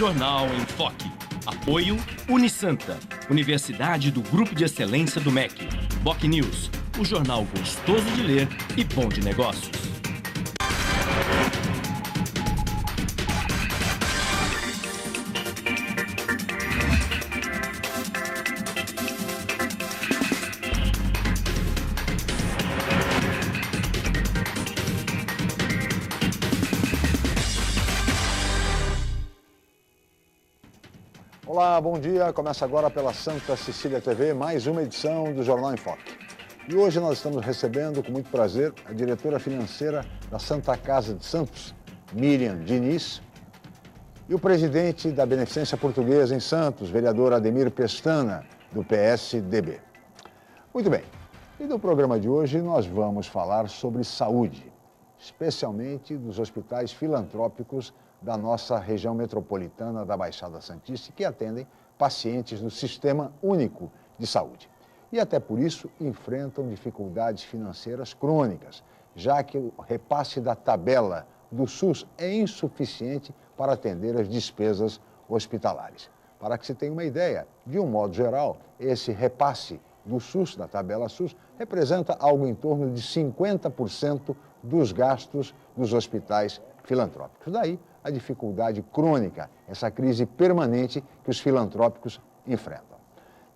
Jornal em Foque. Apoio Unisanta, Universidade do Grupo de Excelência do MEC. Boc News, o jornal gostoso de ler e bom de negócios. Olá, bom dia. Começa agora pela Santa Cecília TV, mais uma edição do Jornal em Foque. E hoje nós estamos recebendo, com muito prazer, a diretora financeira da Santa Casa de Santos, Miriam Diniz, e o presidente da Beneficência Portuguesa em Santos, vereador Ademir Pestana, do PSDB. Muito bem. E no programa de hoje nós vamos falar sobre saúde, especialmente dos hospitais filantrópicos da nossa região metropolitana da Baixada Santista, que atendem pacientes no Sistema Único de Saúde. E até por isso enfrentam dificuldades financeiras crônicas, já que o repasse da tabela do SUS é insuficiente para atender as despesas hospitalares. Para que se tenha uma ideia, de um modo geral, esse repasse do SUS, da tabela SUS, representa algo em torno de 50% dos gastos dos hospitais filantrópicos. Daí a dificuldade crônica, essa crise permanente que os filantrópicos enfrentam.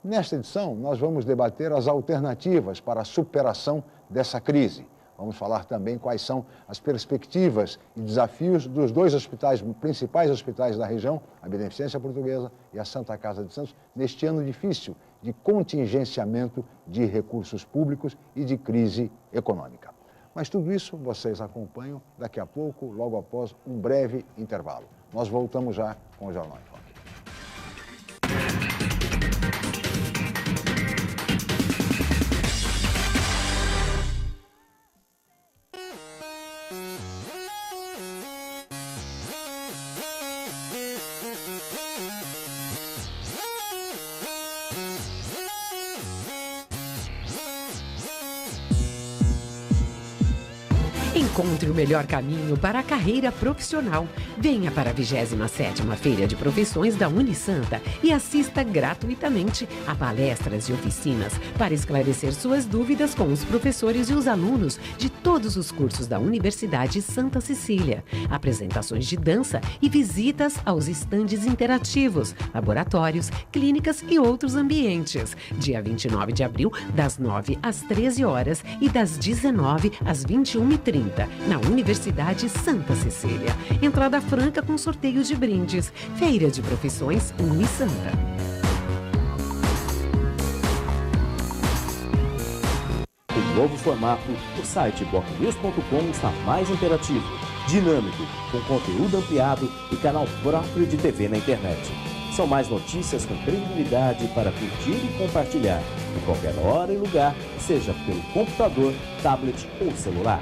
Nesta edição, nós vamos debater as alternativas para a superação dessa crise. Vamos falar também quais são as perspectivas e desafios dos dois hospitais, principais hospitais da região, a Beneficência Portuguesa e a Santa Casa de Santos, neste ano difícil de contingenciamento de recursos públicos e de crise econômica. Mas tudo isso vocês acompanham daqui a pouco, logo após um breve intervalo. Nós voltamos já com o Jornal em Foque. Encontre o melhor caminho para a carreira profissional. Venha para a 27ª Feira de Profissões da Unisanta e assista gratuitamente a palestras e oficinas para esclarecer suas dúvidas com os professores e os alunos de todos os cursos da Universidade Santa Cecília. Apresentações de dança e visitas aos estandes interativos, laboratórios, clínicas e outros ambientes. Dia 29 de abril, das 9 às 13 horas e das 19 às 21h30. Na Universidade Santa Cecília. Entrada franca com sorteio de brindes. Feira de Profissões Unisanta. O novo formato, o site bocnews.com está mais interativo, dinâmico, com conteúdo ampliado e canal próprio de TV na internet. São mais notícias com credibilidade para curtir e compartilhar, em qualquer hora e lugar, seja pelo computador, tablet ou celular.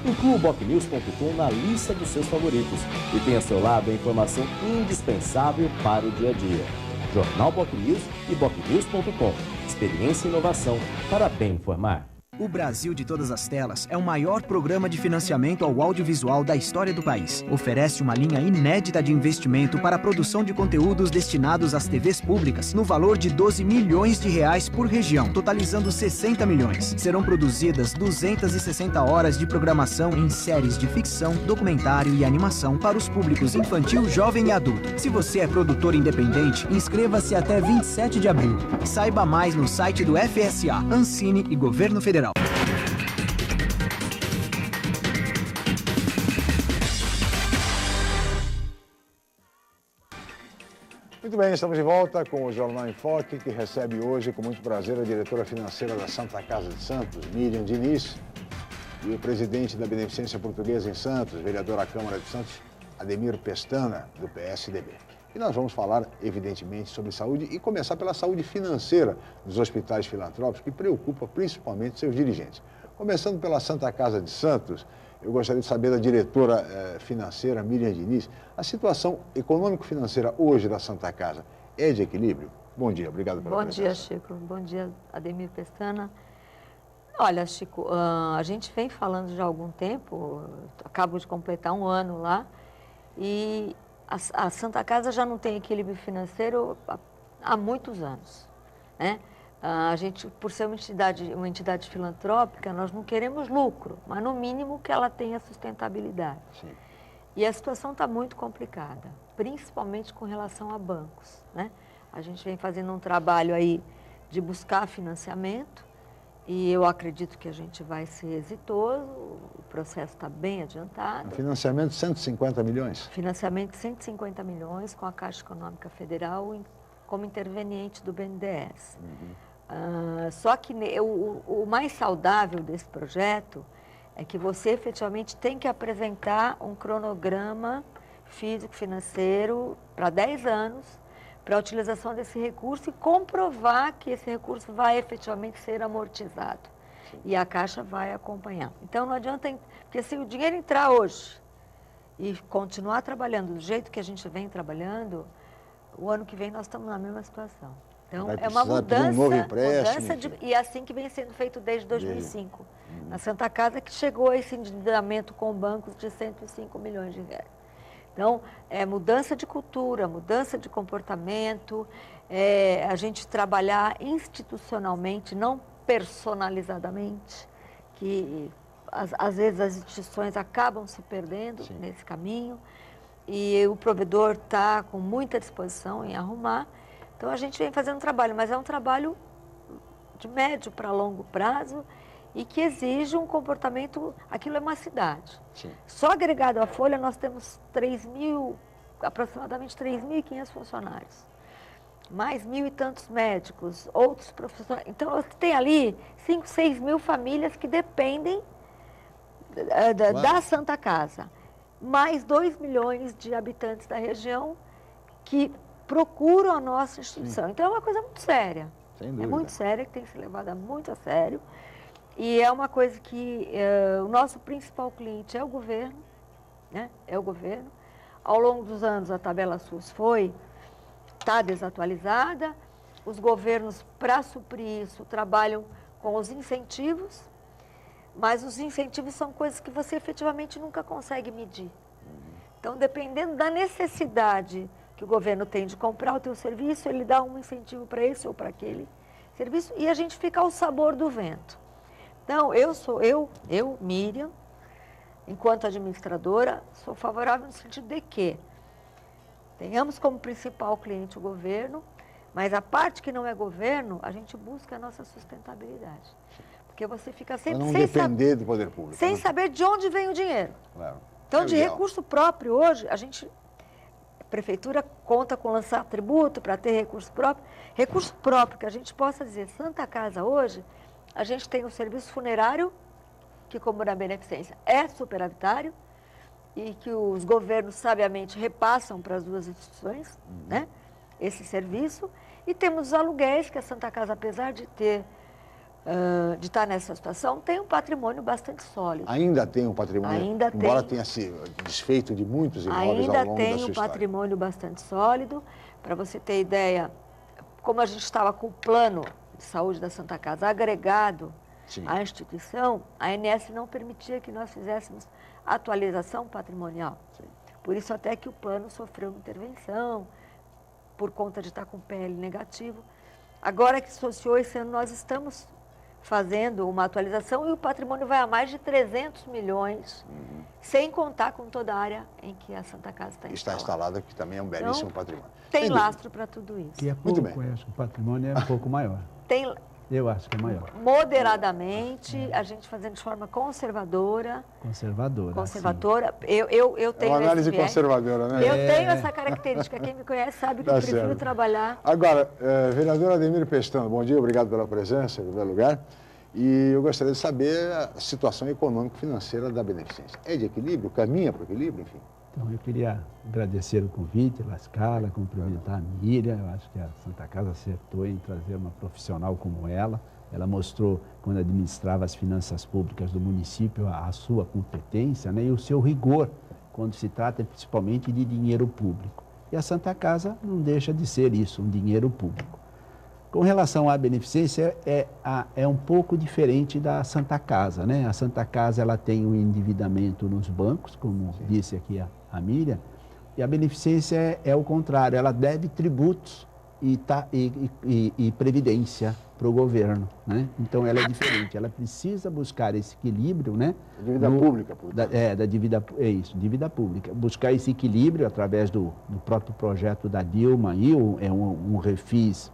Inclua o bocnews.com na lista dos seus favoritos e tenha ao seu lado a informação indispensável para o dia a dia. Jornal Boc News e bocnews.com. Experiência e inovação para bem informar. O Brasil de Todas as Telas é o maior programa de financiamento ao audiovisual da história do país. Oferece uma linha inédita de investimento para a produção de conteúdos destinados às TVs públicas, no valor de 12 milhões de reais por região, totalizando 60 milhões. Serão produzidas 260 horas de programação em séries de ficção, documentário e animação para os públicos infantil, jovem e adulto. Se você é produtor independente, inscreva-se até 27 de abril. Saiba mais no site do FSA, Ancine e Governo Federal. Muito bem, estamos de volta com o Jornal em Foque, que recebe hoje, com muito prazer, a diretora financeira da Santa Casa de Santos, Miriam Diniz, e o presidente da Beneficência Portuguesa em Santos, vereador à Câmara de Santos, Ademir Pestana, do PSDB. E nós vamos falar, evidentemente, sobre saúde e começar pela saúde financeira dos hospitais filantrópicos, que preocupa principalmente seus dirigentes. Começando pela Santa Casa de Santos, eu gostaria de saber da diretora financeira, Miriam Diniz, a situação econômico-financeira hoje da Santa Casa é de equilíbrio? Bom dia, obrigado pela presença. Bom dia, Chico. Bom dia, Ademir Pestana. Olha, Chico, a gente vem falando já há algum tempo, acabo de completar um ano lá, e a Santa Casa já não tem equilíbrio financeiro há muitos anos, né? A gente, por ser uma entidade filantrópica, nós não queremos lucro, mas no mínimo que ela tenha sustentabilidade. Sim. E a situação está muito complicada, principalmente com relação a bancos, né? A gente vem fazendo um trabalho aí de buscar financiamento e eu acredito que a gente vai ser exitoso, o processo está bem adiantado. Um financiamento de 150 milhões? Financiamento de 150 milhões com a Caixa Econômica Federal como interveniente do BNDES. Só que o mais saudável desse projeto é que você efetivamente tem que apresentar um cronograma físico-financeiro para 10 anos para a utilização desse recurso e comprovar que esse recurso vai efetivamente ser amortizado. Sim. E a Caixa vai acompanhar. Então não adianta, porque se o dinheiro entrar hoje e continuar trabalhando do jeito que a gente vem trabalhando, o ano que vem nós estamos na mesma situação. Então é uma mudança, um novo empréstimo, e assim que vem sendo feito desde 2005. Na Santa Casa que chegou a esse endividamento com bancos de 105 milhões de reais. Então, é mudança de cultura, mudança de comportamento, a gente trabalhar institucionalmente, não personalizadamente, que às vezes as instituições acabam se perdendo Sim. nesse caminho, e o provedor está com muita disposição em arrumar. Então, a gente vem fazendo um trabalho, mas é um trabalho de médio para longo prazo, e que exige um comportamento, aquilo é uma cidade. Sim. Só agregado à Folha nós temos aproximadamente 3.500 funcionários, mais 1.000 e tantos médicos, outros profissionais. Então, você tem ali 5, 6 mil famílias que dependem da Santa Casa, mais 2 milhões de habitantes da região que procuram a nossa instituição. Sim. Então, é uma coisa muito séria. Sem dúvida. É muito séria, que tem que ser levada muito a sério. E é uma coisa que o nosso principal cliente é o governo, né? É o governo. Ao longo dos anos, a tabela SUS está desatualizada. Os governos, para suprir isso, trabalham com os incentivos, mas os incentivos são coisas que você efetivamente nunca consegue medir. Então, dependendo da necessidade que o governo tem de comprar o teu serviço, ele dá um incentivo para esse ou para aquele serviço, e a gente fica ao sabor do vento. Então, eu, Miriam, enquanto administradora, sou favorável no sentido de que tenhamos como principal cliente o governo, mas a parte que não é governo, a gente busca a nossa sustentabilidade. Porque você fica sempre sem depender do poder público. Sem saber de onde vem o dinheiro. Claro. Então, de recurso próprio, hoje, a prefeitura conta com lançar tributo para ter recurso próprio. Recurso próprio, que a gente possa dizer, Santa Casa hoje, a gente tem o serviço funerário, que como na beneficência é superavitário, e que os governos sabiamente repassam para as duas instituições, né, esse serviço. E temos os aluguéis, que a Santa Casa, apesar de estar nessa situação, tem um patrimônio bastante sólido. Ainda tem um patrimônio, embora tenha se desfeito de muitos imóveis ao longo da sua história. Ainda tem um patrimônio bastante sólido. Para você ter ideia, como a gente estava com o plano de saúde da Santa Casa agregado Sim. à instituição, a ANS não permitia que nós fizéssemos atualização patrimonial. Sim. Por isso até que o plano sofreu uma intervenção, por conta de estar com PL negativo. Agora que associou esse ano, nós estamos fazendo uma atualização e o patrimônio vai a mais de 300 milhões, sem contar com toda a área em que a Santa Casa está instalada. Está instalada, que também é um belíssimo patrimônio. Tem lastro para tudo isso. Que é pouco, eu acho que o patrimônio é um pouco maior. Eu acho que é maior. Moderadamente, a gente fazendo de forma conservadora. Conservadora. Eu tenho uma análise conservadora, né? Eu tenho essa característica. Quem me conhece sabe que eu prefiro trabalhar. Agora, vereador Ademir Pestana, bom dia, obrigado pela presença, em primeiro lugar. E eu gostaria de saber a situação econômico-financeira da Beneficência. É de equilíbrio? Caminha para o equilíbrio, enfim? Então, eu queria agradecer o convite, Lascala, cumprimentar a Miriam. Eu acho que a Santa Casa acertou em trazer uma profissional como ela. Ela mostrou, quando administrava as finanças públicas do município, a sua competência, né, e o seu rigor, quando se trata principalmente de dinheiro público. E a Santa Casa não deixa de ser isso, um dinheiro público. Com relação à beneficência, é um pouco diferente da Santa Casa, né? A Santa Casa ela tem um endividamento nos bancos, como disse aqui a Miriam, E a beneficência é o contrário, ela deve tributos e previdência para o governo, né? Então ela é diferente, ela precisa buscar esse equilíbrio, né? Dívida pública, portanto. Da dívida, dívida pública. Buscar esse equilíbrio através do próprio projeto da Dilma aí, um refis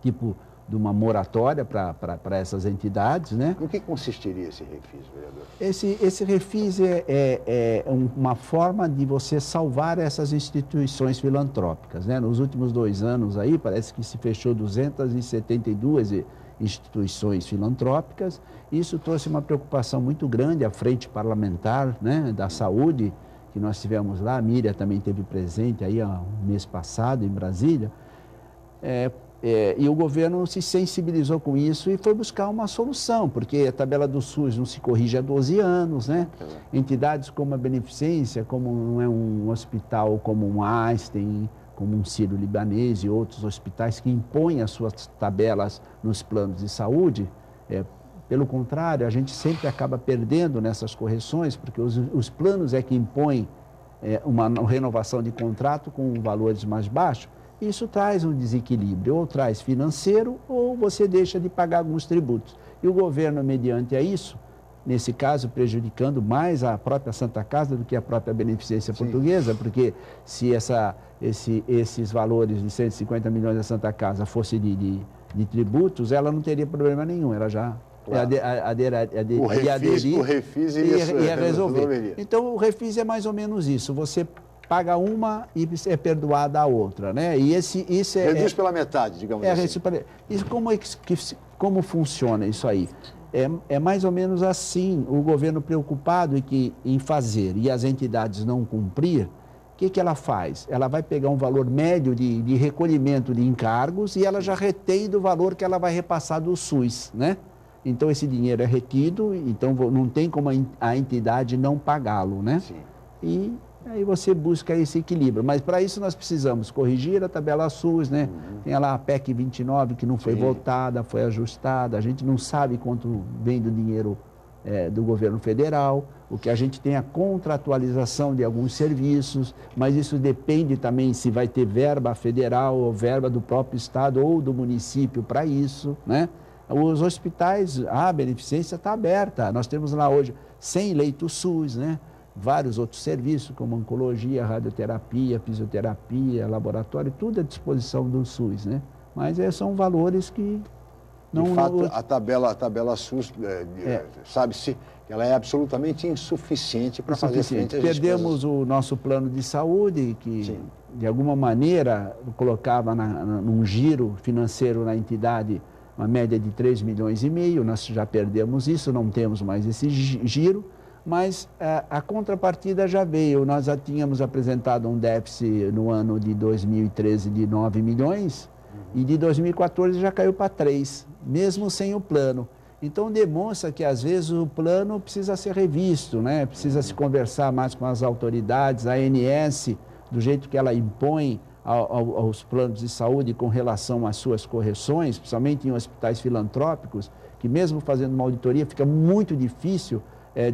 tipo de uma moratória para essas entidades, né? No que consistiria esse refis, vereador? Esse refis é uma forma de você salvar essas instituições filantrópicas, né? Nos últimos 2 anos aí, parece que se fechou 272 instituições filantrópicas. Isso trouxe uma preocupação muito grande à frente parlamentar, né, da saúde, que nós tivemos lá. A Miriam também esteve presente aí um mês passado em Brasília. E o governo se sensibilizou com isso e foi buscar uma solução, porque a tabela do SUS não se corrige há 12 anos, né? Entidades como a Beneficência, como não é um hospital como um Einstein, como um Sírio-Libanês e outros hospitais que impõem as suas tabelas nos planos de saúde, pelo contrário, a gente sempre acaba perdendo nessas correções, porque os planos é que impõem uma renovação de contrato com valores mais baixos. Isso traz um desequilíbrio, ou traz financeiro, ou você deixa de pagar alguns tributos. E o governo, mediante a isso, nesse caso, prejudicando mais a própria Santa Casa do que a própria Beneficência Portuguesa, porque se esses valores de 150 milhões da Santa Casa fossem de tributos, ela não teria problema nenhum, ela já o refis ia resolver. Então, o refis é mais ou menos isso, você paga uma e é perdoada a outra, né? E isso reduz pela metade, digamos assim. Isso como funciona isso aí? É mais ou menos assim, o governo preocupado em fazer e as entidades não cumprir, o que ela faz? Ela vai pegar um valor médio de recolhimento de encargos e ela já retém do valor que ela vai repassar do SUS, né? Então esse dinheiro é retido, então não tem como a entidade não pagá-lo, né? Sim. E aí você busca esse equilíbrio. Mas para isso nós precisamos corrigir a tabela SUS, né? Tem lá a PEC 29 que não foi votada, foi ajustada. A gente não sabe quanto vem do dinheiro do governo federal. O que a gente tem é a contratualização de alguns serviços, mas isso depende também se vai ter verba federal ou verba do próprio estado ou do município para isso, né? Os hospitais, a beneficência está aberta. Nós temos lá hoje 100 leitos SUS, né? Vários outros serviços, como oncologia, radioterapia, fisioterapia, laboratório, tudo à disposição do SUS, né? Mas são valores que não... De fato, a tabela SUS, sabe-se, ela é absolutamente insuficiente para fazer frente às despesas. Perdemos o nosso plano de saúde, que de alguma maneira colocava num giro financeiro na entidade uma média de 3,5 milhões, nós já perdemos isso, não temos mais esse giro. Mas a contrapartida já veio. Nós já tínhamos apresentado um déficit no ano de 2013 de 9 milhões e de 2014 já caiu para 3, mesmo sem o plano. Então demonstra que às vezes o plano precisa ser revisto, né? Precisa se conversar mais com as autoridades, a ANS, do jeito que ela impõe aos planos de saúde com relação às suas correções, principalmente em hospitais filantrópicos, que mesmo fazendo uma auditoria fica muito difícil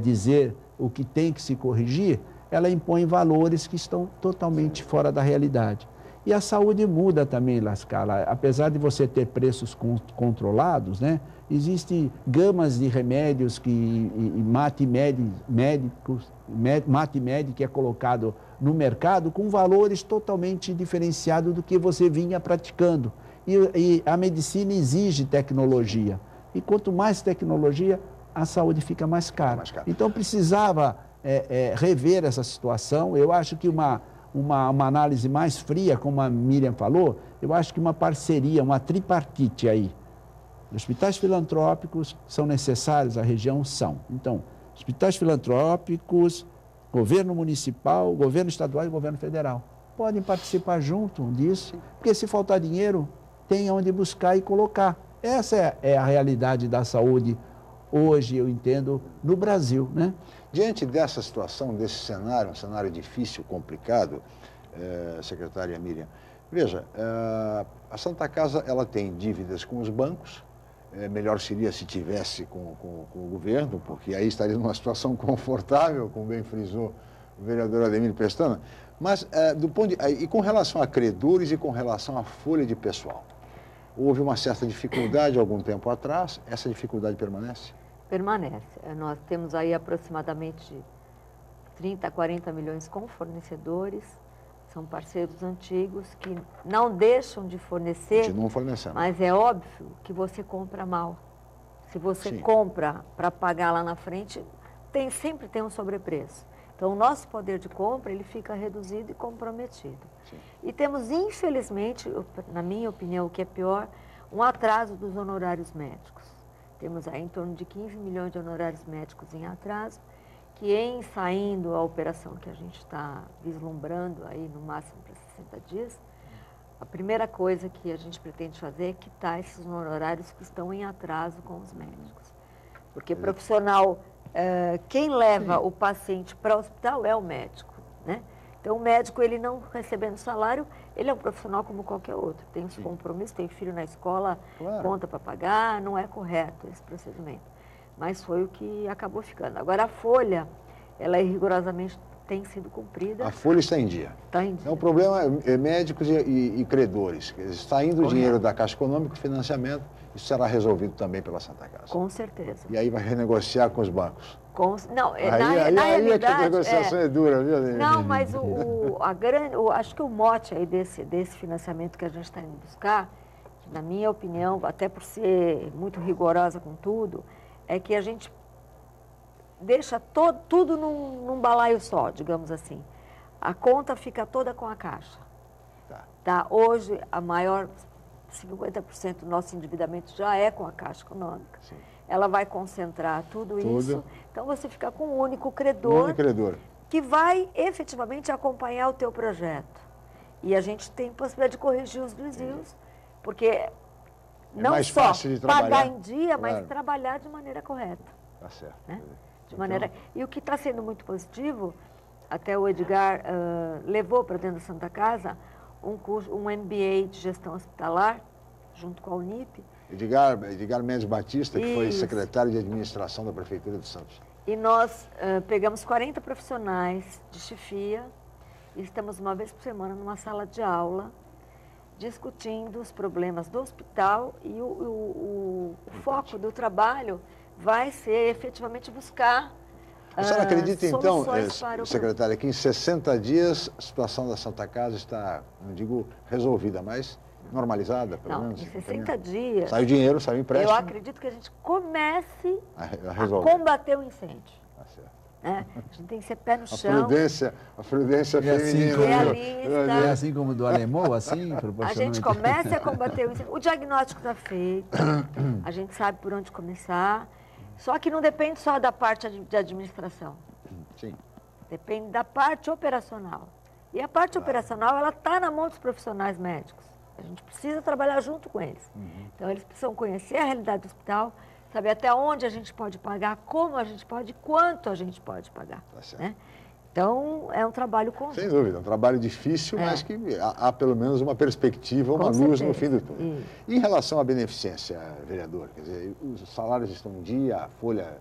dizer o que tem que se corrigir, ela impõe valores que estão totalmente fora da realidade. E a saúde muda também, Lascala. Apesar de você ter preços controlados, né, existem gamas de remédios mate-med que é colocado no mercado com valores totalmente diferenciados do que você vinha praticando. E a medicina exige tecnologia. E quanto mais tecnologia, a saúde fica mais cara. Então, precisava rever essa situação. Eu acho que uma análise mais fria, como a Miriam falou, eu acho que uma parceria, uma tripartite aí. Hospitais filantrópicos são necessários à região? São. Então, hospitais filantrópicos, governo municipal, governo estadual e governo federal podem participar junto disso, porque se faltar dinheiro, tem onde buscar e colocar. Essa é a realidade da saúde hoje, eu entendo, no Brasil, né? Diante dessa situação, desse cenário, um cenário difícil, complicado, secretária Miriam, veja, a Santa Casa ela tem dívidas com os bancos, melhor seria se tivesse com o governo, porque aí estaria numa situação confortável, como bem frisou vereador Ademir Pestana. Mas, e com relação a credores e com relação à folha de pessoal? Houve uma certa dificuldade algum tempo atrás, essa dificuldade permanece? Permanece. Nós temos aí aproximadamente 30 a 40 milhões com fornecedores, são parceiros antigos que não deixam de fornecer, continuam fornecendo. Mas é óbvio que você compra mal. Se você compra para pagar lá na frente, sempre tem um sobrepreço. Então, o nosso poder de compra, ele fica reduzido e comprometido. Sim. E temos, infelizmente, na minha opinião, o que é pior, um atraso dos honorários médicos. Temos aí em torno de 15 milhões de honorários médicos em atraso, que em saindo a operação que a gente está vislumbrando aí no máximo para 60 dias, a primeira coisa que a gente pretende fazer é quitar esses honorários que estão em atraso com os médicos. Porque profissional, quem leva o paciente para o hospital é o médico, né? Então, o médico, ele não recebendo salário, ele é um profissional como qualquer outro. Tem os compromissos, tem filho na escola, conta para pagar, não é correto esse procedimento. Mas foi o que acabou ficando. Agora, a folha, ela rigorosamente tem sido cumprida. A folha está em dia. Está em dia. Então, o problema é médicos e credores. Está indo o dinheiro da Caixa Econômica, o financiamento, isso será resolvido também pela Santa Casa. Com certeza. E aí vai renegociar com os bancos. Não, na realidade, é que a negociação é dura, viu? Não, mas acho que o mote aí desse financiamento que a gente está indo buscar, que na minha opinião, até por ser muito rigorosa com tudo, é que a gente deixa tudo num balaio só, digamos assim. A conta fica toda com a Caixa. Tá? Hoje, a maior 50% do nosso endividamento já é com a Caixa Econômica. Sim. Ela vai concentrar tudo isso. Então, você fica com um único credor, que vai efetivamente acompanhar o teu projeto. E a gente tem possibilidade de corrigir os desvios, porque não só pagar em dia, mas trabalhar de maneira correta. Tá certo. Né? E o que está sendo muito positivo, até o Edgar levou para dentro da Santa Casa um MBA de gestão hospitalar, junto com a Unip. Edgar Mendes Batista, que foi secretário de administração da Prefeitura de Santos. E nós pegamos 40 profissionais de chefia e estamos uma vez por semana numa sala de aula, discutindo os problemas do hospital e o foco do trabalho vai ser efetivamente buscar a senhora acredita, então, secretária, que em 60 dias a situação da Santa Casa está, não digo resolvida, mas normalizada, pelo menos? Em 60 dias... Sai o dinheiro, sai o empréstimo. Eu acredito que a gente comece a combater o incêndio. Tá certo. A gente tem que ser pé no chão. A prudência feminina. É assim como do alemão, assim, proporcionalmente. A gente começa a combater o incêndio. O diagnóstico está feito, a gente sabe por onde começar, só que não depende só da parte de administração. Sim. Depende da parte operacional. E a parte operacional, ela está na mão dos profissionais médicos. A gente precisa trabalhar junto com eles. Então, eles precisam conhecer a realidade do hospital, saber até onde a gente pode pagar, como a gente pode e quanto a gente pode pagar. Tá certo. Né? Então, é um trabalho conjunto. Sem dúvida, é um trabalho difícil, mas que há pelo menos uma perspectiva, uma luz no fim do túnel. Em relação à beneficência, vereador, quer dizer, os salários estão em dia, a folha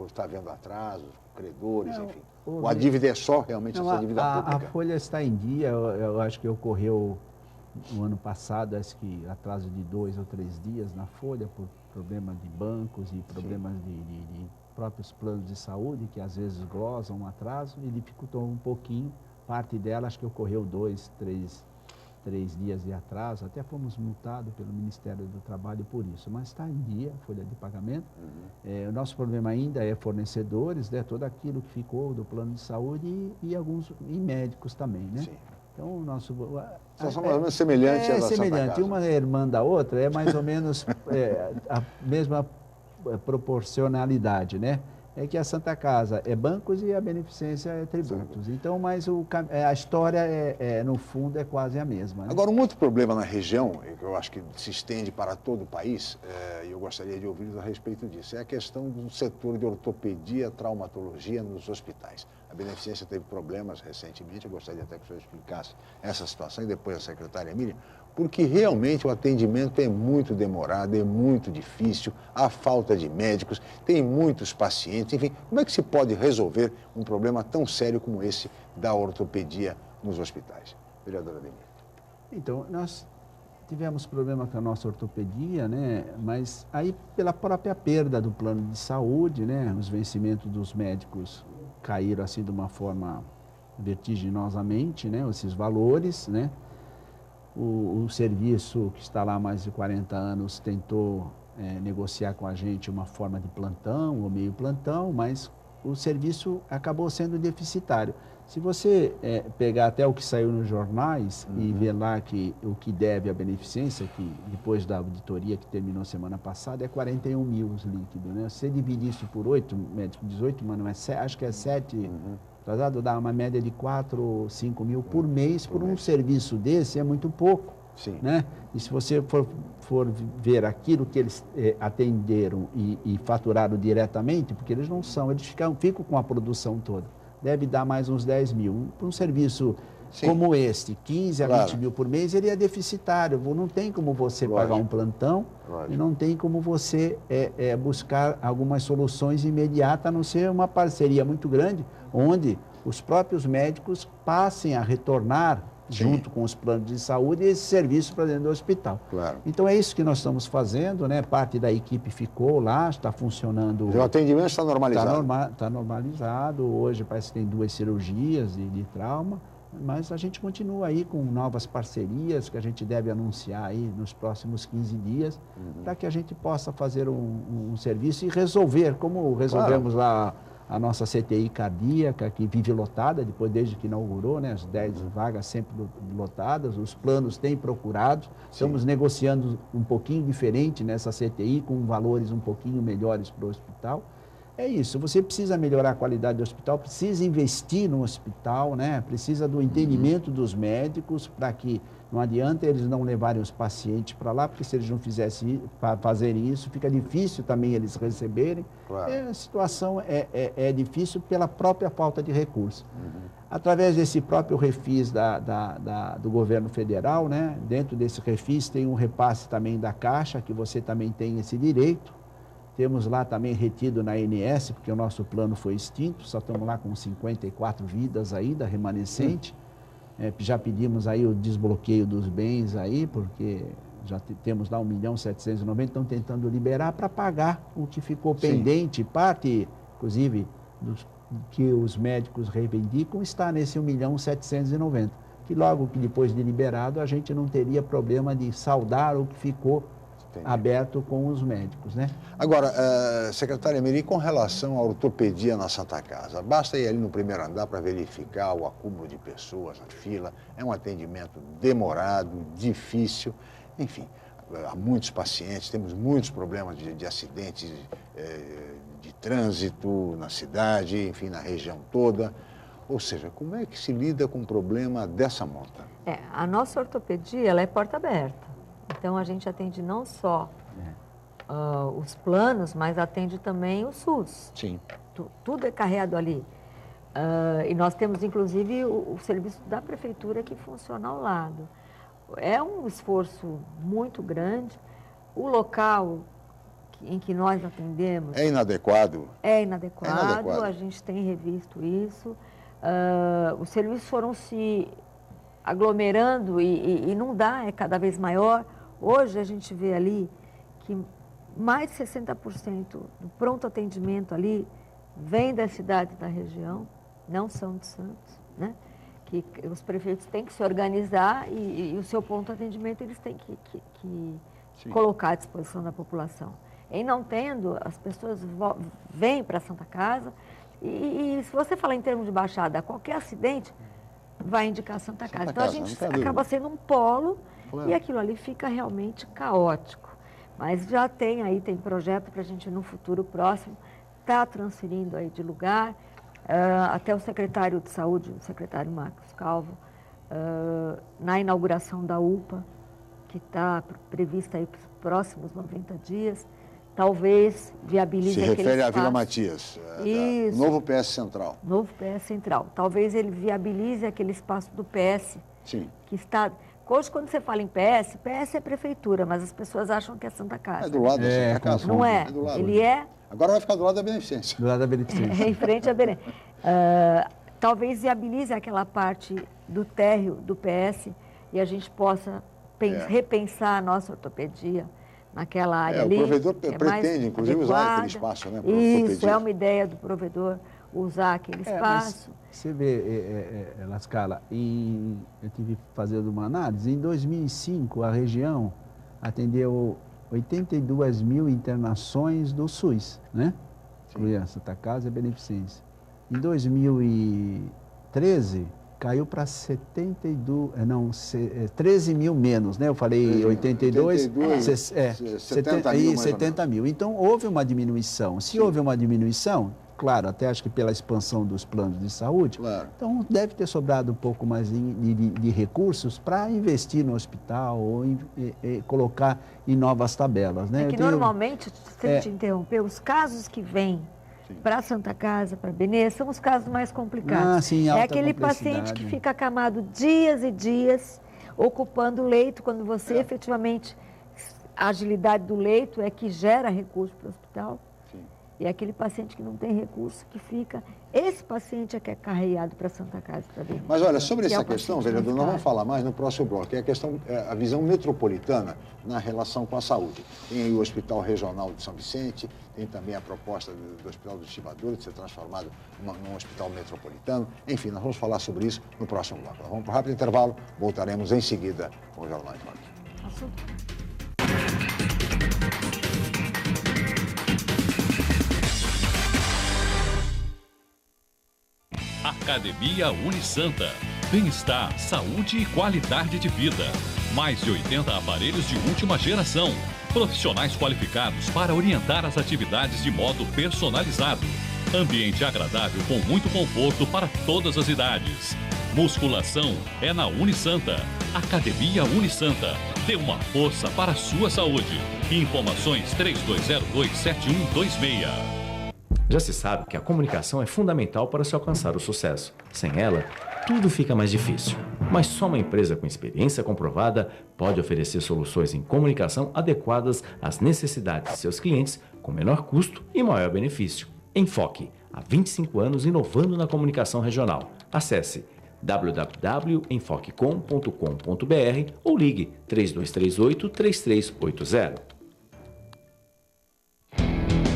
está havendo atrasos, credores, enfim. A dívida é só realmente essa dívida pública? A folha está em dia, eu acho que ocorreu no ano passado, acho que atraso de 2 ou 3 dias na folha, por problemas de bancos e problemas de próprios planos de saúde, que às vezes glosam um atraso e dificultou um pouquinho. Parte dela, acho que ocorreu 2, 3 dias de atraso, até fomos multados pelo Ministério do Trabalho por isso, mas está em dia a folha de pagamento. O nosso problema ainda é fornecedores, né, tudo aquilo que ficou do plano de saúde e alguns médicos também, né? Sim. Então, o nosso... São mais ou menos semelhantes à da Santa Casa. É semelhante, uma é irmã da outra, é mais ou menos a mesma proporcionalidade, né? É que a Santa Casa é bancos e a beneficência é tributos. Então, mas a história, no fundo, é quase a mesma. Né? Agora, um outro problema na região, que eu acho que se estende para todo o país, e eu gostaria de ouvir a respeito disso, é a questão do setor de ortopedia, traumatologia nos hospitais. A Beneficência teve problemas recentemente, eu gostaria até que o senhor explicasse essa situação e depois a secretária Miriam, porque realmente o atendimento é muito demorado, é muito difícil, há falta de médicos, tem muitos pacientes, enfim, como é que se pode resolver um problema tão sério como esse da ortopedia nos hospitais? Vereadora Ademir. Então, nós tivemos problema com a nossa ortopedia, né? Mas aí pela própria perda do plano de saúde, né? Os vencimentos dos médicos caíram assim de uma forma vertiginosamente, né? Esses valores, né? O serviço que está lá há mais de 40 anos tentou negociar com a gente uma forma de plantão ou meio plantão, mas o serviço acabou sendo deficitário. Se você pegar até o que saiu nos jornais e ver lá que o que deve à Beneficência, que depois da auditoria que terminou semana passada, é 41 mil os líquidos, né? Se você dividir isso por 8, médico 18, mano, acho que é 7, dá uma média de 4 ou 5 mil por mês, por um serviço desse é muito pouco. Sim. Né? E se você for ver aquilo que eles atenderam e faturaram diretamente, porque eles não são, eles ficam com a produção toda, deve dar mais uns 10 mil. Para um serviço como este, 15 a 20 mil por mês, ele é deficitário. Não tem como você pagar um plantão e não tem como você buscar algumas soluções imediatas, a não ser uma parceria muito grande, onde os próprios médicos passem a retornar junto com os planos de saúde, esse serviço para dentro do hospital. Claro. Então é isso que nós estamos fazendo, né? Parte da equipe ficou lá, está funcionando. O atendimento está normalizado. Está normalizado. Hoje parece que tem 2 cirurgias de trauma, mas a gente continua aí com novas parcerias que a gente deve anunciar aí nos próximos 15 dias, para que a gente possa fazer um serviço e resolver, como resolvemos lá a nossa CTI cardíaca, que vive lotada, desde que inaugurou, né? As 10 vagas sempre lotadas, os planos têm procurado, estamos negociando um pouquinho diferente nessa CTI, com valores um pouquinho melhores para o hospital. É isso, você precisa melhorar a qualidade do hospital, precisa investir no hospital, né? Precisa do entendimento dos médicos, para que não adianta eles não levarem os pacientes para lá, porque se eles não fazerem isso, fica difícil também eles receberem. Claro. A situação é difícil pela própria falta de recursos. Através desse próprio refis do governo federal, né? Dentro desse refis tem um repasse também da Caixa, que você também tem esse direito. Temos lá também retido na ANS, porque o nosso plano foi extinto, só estamos lá com 54 vidas ainda, remanescente. Já pedimos aí o desbloqueio dos bens aí, porque já temos lá 1.790.000, estão tentando liberar para pagar o que ficou pendente, parte, inclusive, que os médicos reivindicam, está nesse 1.790.000, que logo que depois de liberado a gente não teria problema de saldar o que ficou aberto com os médicos, né? Agora, secretária Miri, com relação à ortopedia na Santa Casa, basta ir ali no primeiro andar para verificar o acúmulo de pessoas na fila, é um atendimento demorado, difícil, enfim, há muitos pacientes, temos muitos problemas de acidentes de trânsito na cidade, enfim, na região toda. Ou seja, como é que se lida com um problema dessa monta? A nossa ortopedia, ela é porta aberta. Então, a gente atende não só os planos, mas atende também o SUS. Sim. Tudo é carregado ali. E nós temos, inclusive, o serviço da prefeitura que funciona ao lado. É um esforço muito grande. O local em que nós atendemos... É inadequado? É inadequado, a gente tem revisto isso. Os serviços foram se aglomerando e não dá, é cada vez maior. Hoje a gente vê ali que mais de 60% do pronto atendimento ali vem da cidade da região, não são de Santos, né? Que os prefeitos têm que se organizar e o seu ponto de atendimento eles têm que colocar à disposição da população. Em não tendo, as pessoas vêm para a Santa Casa e se você falar em termos de baixada, qualquer acidente vai indicar a Santa Casa. Então a gente acaba sendo um polo e aquilo ali fica realmente caótico. Mas já tem projeto para a gente no futuro próximo estar transferindo aí de lugar. Até o secretário de Saúde, o secretário Marcos Calvo, na inauguração da UPA, que está prevista aí para os próximos 90 dias, talvez viabilize aquele espaço. Se refere à Vila Matias, o novo PS Central. Novo PS Central. Talvez ele viabilize aquele espaço do PS. Sim. Que está... Hoje, quando você fala em PS, PS é prefeitura, mas as pessoas acham que é Santa Casa. É do lado da Santa Casa. Não é. Do lado. Ele é... Agora vai ficar do lado da Beneficência. Do lado da Beneficência. É em frente à Beneficência. Talvez viabilize aquela parte do térreo do PS e a gente possa repensar a nossa ortopedia naquela área ali. O provedor pretende, inclusive, usar aquele espaço, né? Isso, é uma ideia do provedor usar aquele espaço. Você vê, Lascala, eu tive fazendo uma análise, em 2005 a região atendeu 82 mil internações do SUS, né? Incluindo Santa Casa e Beneficência. Em 2013, caiu para 13 mil menos, né? Eu falei 82, 70 mil. Então, houve uma diminuição. Se houve uma diminuição, claro, até acho que pela expansão dos planos de saúde, então deve ter sobrado um pouco mais de recursos para investir no hospital ou colocar em novas tabelas, né? Normalmente, se te interromper, os casos que vêm para Santa Casa, para Benê, são os casos mais complicados. É aquele paciente que fica acamado dias e dias, ocupando o leito, quando você efetivamente, a agilidade do leito é que gera recurso para o hospital. E é aquele paciente que não tem recurso, que fica... Esse paciente é que é carreado para Santa Casa também. Mas olha, sobre essa questão, vereador, nós vamos falar mais no próximo bloco, que é a questão, a visão metropolitana na relação com a saúde. Tem aí o Hospital Regional de São Vicente, tem também a proposta do Hospital do Estivador de ser transformado num hospital metropolitano. Enfim, nós vamos falar sobre isso no próximo bloco. Nós vamos para um rápido intervalo, voltaremos em seguida com o Jornal em Foque. Academia Unisanta. Bem-estar, saúde e qualidade de vida. Mais de 80 aparelhos de última geração. Profissionais qualificados para orientar as atividades de modo personalizado. Ambiente agradável com muito conforto para todas as idades. Musculação é na Unisanta. Academia Unisanta. Dê uma força para a sua saúde. Informações 3202-7126. Já se sabe que a comunicação é fundamental para se alcançar o sucesso. Sem ela, tudo fica mais difícil. Mas só uma empresa com experiência comprovada pode oferecer soluções em comunicação adequadas às necessidades de seus clientes com menor custo e maior benefício. Enfoque, há 25 anos inovando na comunicação regional. Acesse www.enfoquecom.com.br ou ligue 3238-3380.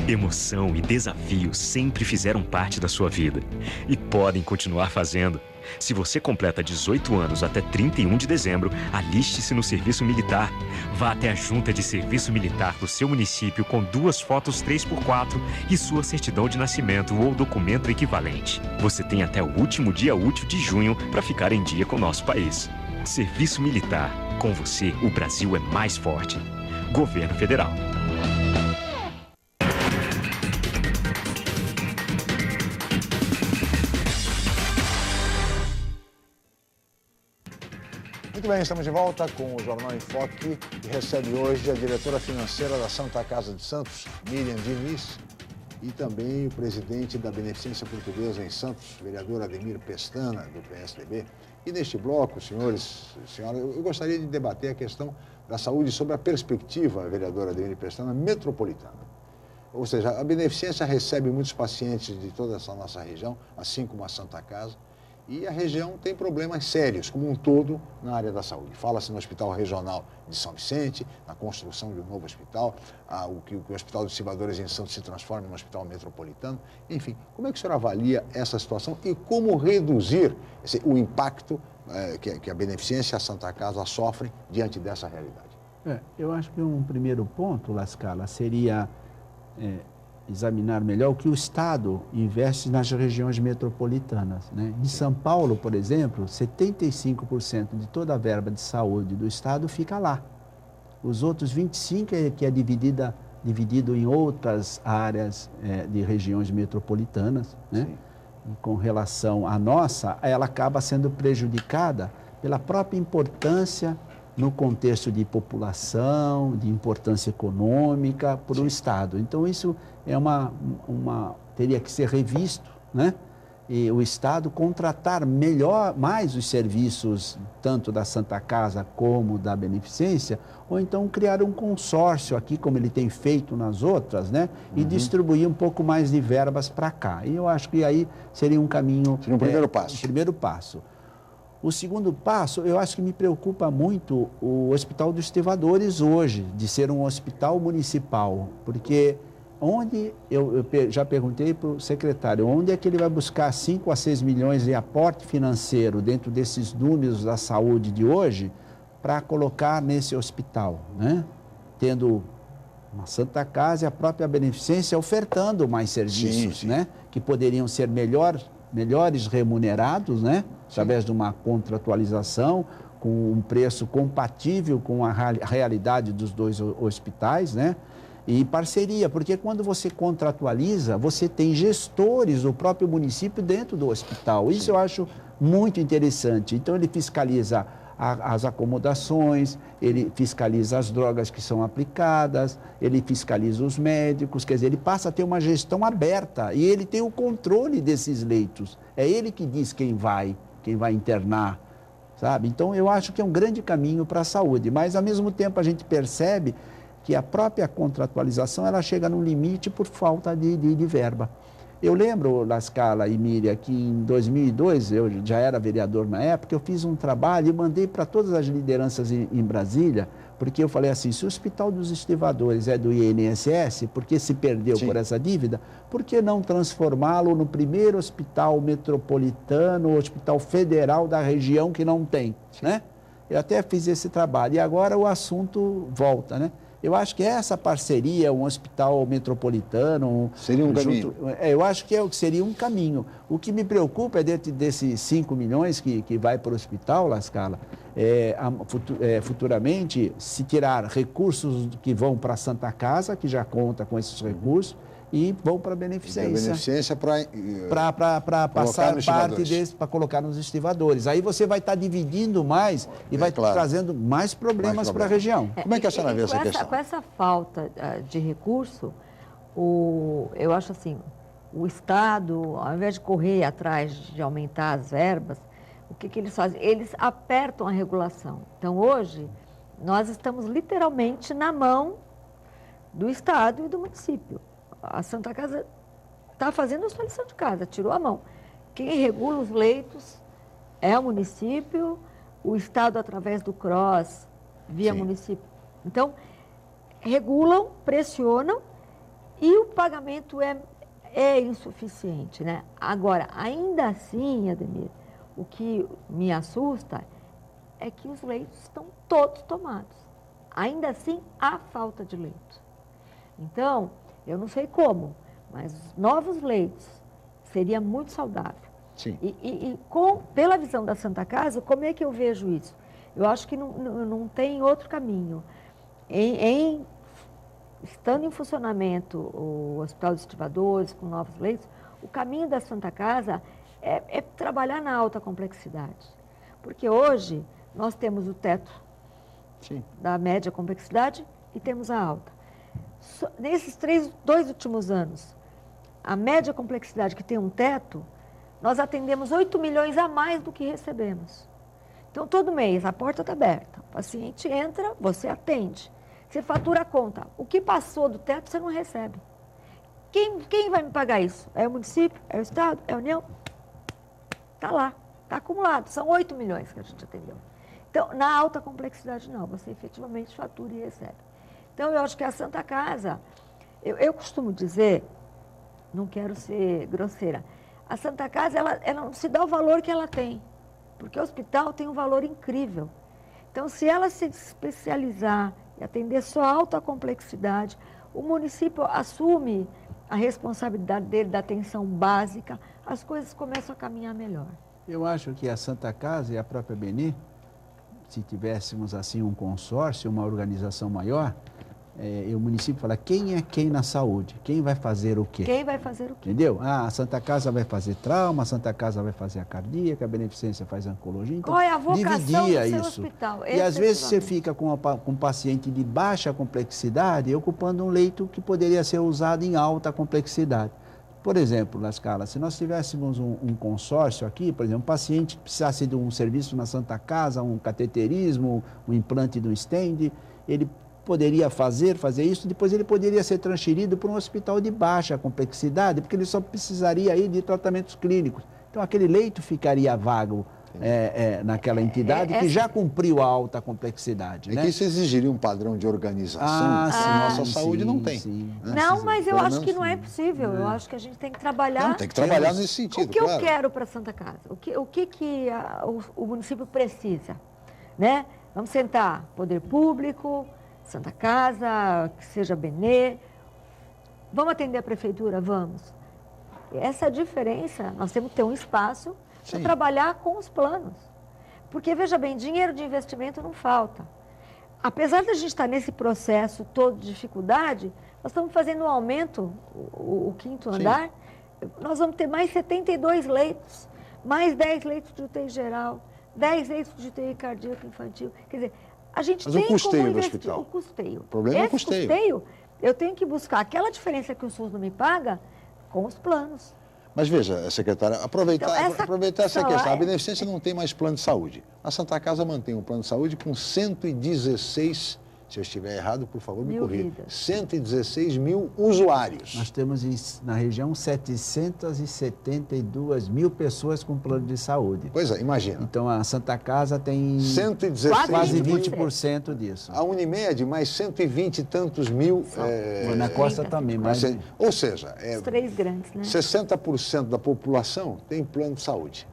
Emoção e desafio sempre fizeram parte da sua vida e podem continuar fazendo. Se você completa 18 anos até 31 de dezembro, aliste-se no Serviço Militar. Vá até a Junta de Serviço Militar do seu município com 2 fotos 3x4 e sua certidão de nascimento ou documento equivalente. Você tem até o último dia útil de junho para ficar em dia com o nosso país. Serviço Militar. Com você, o Brasil é mais forte. Governo Federal. Muito bem, estamos de volta com o Jornal em Foque, que recebe hoje a diretora financeira da Santa Casa de Santos, Miriam Diniz, e também o presidente da Beneficência Portuguesa em Santos, vereador Ademir Pestana, do PSDB. E neste bloco, senhores e senhoras, eu gostaria de debater a questão da saúde sob a perspectiva, vereadora Ademir Pestana, metropolitana. Ou seja, a Beneficência recebe muitos pacientes de toda essa nossa região, assim como a Santa Casa. E a região tem problemas sérios, como um todo, na área da saúde. Fala-se no Hospital Regional de São Vicente, na construção de um novo hospital, o Hospital dos Estivadores em Santos se transforma em um hospital metropolitano. Enfim, como é que o senhor avalia essa situação e como reduzir o impacto que a Beneficência e a Santa Casa sofrem diante dessa realidade? Eu acho que um primeiro ponto, Lascala, seria examinar melhor o que o Estado investe nas regiões metropolitanas, né? Em São Paulo, por exemplo, 75% de toda a verba de saúde do Estado fica lá. Os outros 25% que é dividido em outras áreas de regiões metropolitanas, né? E com relação à nossa, ela acaba sendo prejudicada pela própria importância no contexto de população, de importância econômica para o Estado. Então, isso é teria que ser revisto, né? E o Estado contratar mais os serviços, tanto da Santa Casa como da Beneficência, ou então criar um consórcio aqui, como ele tem feito nas outras, né? E distribuir um pouco mais de verbas para cá. E eu acho que aí seria um caminho... Seria um primeiro passo. Primeiro passo. O segundo passo, eu acho que me preocupa muito o Hospital dos Estevadores hoje, de ser um hospital municipal, porque onde, eu já perguntei para o secretário, onde é que ele vai buscar 5 a 6 milhões de aporte financeiro dentro desses números da saúde de hoje para colocar nesse hospital, né? Tendo uma Santa Casa e a própria Beneficência ofertando mais serviços, né? Que poderiam ser melhores remunerados, né? Através de uma contratualização com um preço compatível com a realidade dos dois hospitais, né? E parceria, porque quando você contratualiza, você tem gestores do próprio município dentro do hospital. Isso eu acho muito interessante. Então, ele fiscaliza as acomodações, ele fiscaliza as drogas que são aplicadas, ele fiscaliza os médicos, quer dizer, ele passa a ter uma gestão aberta e ele tem o controle desses leitos. É ele que diz quem vai internar, sabe? Então, eu acho que é um grande caminho para a saúde, mas, ao mesmo tempo, a gente percebe que a própria contratualização ela chega num limite por falta de verba. Eu lembro, Lascala e Miriam, que em 2002, eu já era vereador na época, eu fiz um trabalho e mandei para todas as lideranças em Brasília, porque eu falei assim, se o Hospital dos Estevadores é do INSS, porque se perdeu por essa dívida, por que não transformá-lo no primeiro hospital metropolitano, hospital federal da região que não tem, né? Eu até fiz esse trabalho e agora o assunto volta, né? Eu acho que essa parceria, um hospital metropolitano... Seria um caminho. Eu acho que seria um caminho. O que me preocupa é dentro desses 5 milhões que vai para o hospital, Lascala, futuramente, se tirar recursos que vão para a Santa Casa, que já conta com esses recursos, e vão para a Beneficência. Beneficência para passar parte deles, para colocar nos estivadores. Aí você vai estar dividindo mais e vai trazendo mais problemas para a região. Como é que a senhora vê essa questão? Com essa falta de recurso, eu acho assim, o Estado, ao invés de correr atrás de aumentar as verbas, o que eles fazem? Eles apertam a regulação. Então, hoje, nós estamos literalmente na mão do Estado e do município. A Santa Casa está fazendo a sua lição de casa, tirou a mão. Quem regula os leitos é o município, o Estado através do CROSS, via município. Então, regulam, pressionam e o pagamento é insuficiente, né? Agora, ainda assim, Ademir, o que me assusta é que os leitos estão todos tomados. Ainda assim, há falta de leitos. Então, eu não sei como, mas novos leitos seria muito saudável. Sim. Pela visão da Santa Casa, como é que eu vejo isso? Eu acho que não tem outro caminho. Estando em funcionamento o Hospital dos Estevadores, com novos leitos, o caminho da Santa Casa é trabalhar na alta complexidade. Porque hoje nós temos o teto da média complexidade e temos a alta. Nesses 2 últimos anos, a média complexidade que tem um teto, nós atendemos 8 milhões a mais do que recebemos. Então, todo mês, a porta está aberta, o paciente entra, você atende, você fatura a conta. O que passou do teto, você não recebe. Quem vai me pagar isso? É o município? É o Estado? É a União? Está lá, está acumulado, são 8 milhões que a gente atendeu. Então, na alta complexidade, não, você efetivamente fatura e recebe. Então, eu acho que a Santa Casa, eu costumo dizer, não quero ser grosseira, a Santa Casa, ela não se dá o valor que ela tem, porque o hospital tem um valor incrível. Então, se ela se especializar e atender só a alta complexidade, o município assume a responsabilidade dele da atenção básica, as coisas começam a caminhar melhor. Eu acho que a Santa Casa e a própria Beni, se tivéssemos assim um consórcio, uma organização maior, o município fala quem é quem na saúde, quem vai fazer o quê? Quem vai fazer o quê? Entendeu? A Santa Casa vai fazer trauma, a Santa Casa vai fazer a cardíaca, a Beneficência faz a oncologia. Então, qual é a vocação dividia do seu isso. hospital? E às vezes você fica com um paciente de baixa complexidade ocupando um leito que poderia ser usado em alta complexidade. Por exemplo, Lascala, se nós tivéssemos um consórcio aqui, por exemplo, um paciente que precisasse de um serviço na Santa Casa, um cateterismo, um implante de um stent, ele poderia fazer isso, depois ele poderia ser transferido para um hospital de baixa complexidade, porque ele só precisaria aí de tratamentos clínicos. Então, aquele leito ficaria vago naquela entidade que já cumpriu a alta complexidade. Que isso exigiria um padrão de organização que a nossa saúde não tem. Né? Não, mas eu acho que não é possível. Eu acho que a gente tem que trabalhar... Não, tem que trabalhar nesse sentido, o que eu quero para a Santa Casa? O que o município precisa? Né? Vamos sentar, poder público, Santa Casa, que seja Benê. Vamos atender a prefeitura? Vamos. Essa diferença, nós temos que ter um espaço para trabalhar com os planos. Porque, veja bem, dinheiro de investimento não falta. Apesar de a gente estar nesse processo todo de dificuldade, nós estamos fazendo um aumento, o quinto andar, nós vamos ter mais 72 leitos, mais 10 leitos de UTI geral, 10 leitos de UTI cardíaco infantil. Quer dizer, a gente mas tem o custeio como do investir. hospital. O custeio. O problema é o custeio. Eu tenho que buscar aquela diferença que o SUS não me paga com os planos. Mas veja, secretária, aproveitar essa questão. A Beneficência não tem mais plano de saúde. A Santa Casa mantém um plano de saúde com 116, se eu estiver errado, por favor, me corrija. 116 mil usuários. Nós temos na região 772 mil pessoas com plano de saúde. Pois é, imagina. Então a Santa Casa tem 116 quase 20% disso. A Unimed, mais 120 e tantos mil. Na Costa também. Ou seja, os três grandes, né? 60% da população tem plano de saúde.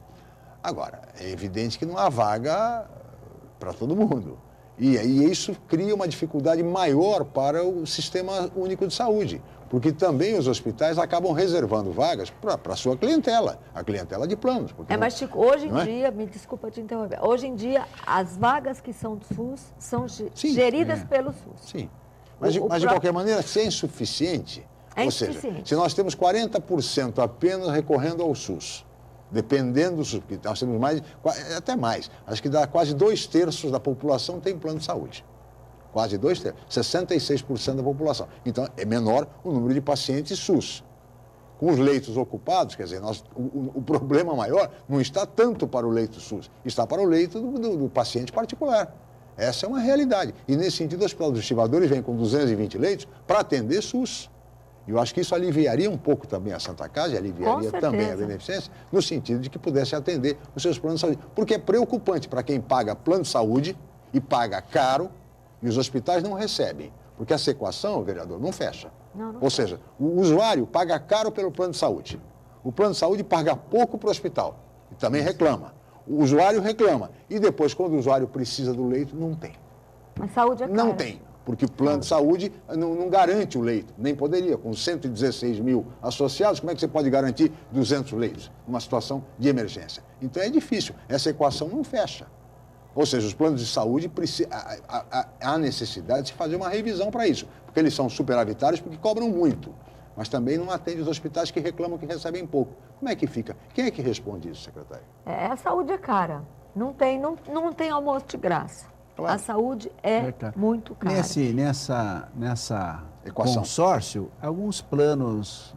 Agora, é evidente que não há vaga para todo mundo. E isso cria uma dificuldade maior para o Sistema Único de Saúde, porque também os hospitais acabam reservando vagas para a sua clientela, a clientela de planos. Mas, Chico, hoje em dia, me desculpa te interromper, hoje em dia as vagas que são do SUS são geridas pelo SUS. Sim, mas de qualquer maneira, se é insuficiente, ou seja, se nós temos 40% apenas recorrendo ao SUS, dependendo do SUS, porque nós temos até mais, acho que dá quase 2/3 da população tem plano de saúde. Quase 2/3, 66% da população. Então, é menor o número de pacientes SUS. Com os leitos ocupados, quer dizer, o problema maior não está tanto para o leito SUS, está para o leito do paciente particular. Essa é uma realidade. E, nesse sentido, o Hospital dos Estivadores vem com 220 leitos para atender SUS. E eu acho que isso aliviaria um pouco também a Santa Casa e aliviaria também a Beneficência, no sentido de que pudesse atender os seus planos de saúde. Porque é preocupante para quem paga plano de saúde e paga caro e os hospitais não recebem. Porque essa equação, vereador, não fecha. Ou seja, o usuário paga caro pelo plano de saúde. O plano de saúde paga pouco para o hospital e também reclama. O usuário reclama. E depois, quando o usuário precisa do leito, não tem. Mas saúde é cara. Não tem. Porque o plano de saúde não garante o leito, nem poderia. Com 116 mil associados, como é que você pode garantir 200 leitos numa situação de emergência? Então é difícil, essa equação não fecha. Ou seja, os planos de saúde, há necessidade de se fazer uma revisão para isso, porque eles são superavitários porque cobram muito, mas também não atendem os hospitais que reclamam que recebem pouco. Como é que fica? Quem é que responde isso, secretário? A saúde é cara, não tem almoço de graça. Claro. A saúde é muito cara. Nessa consórcio, alguns planos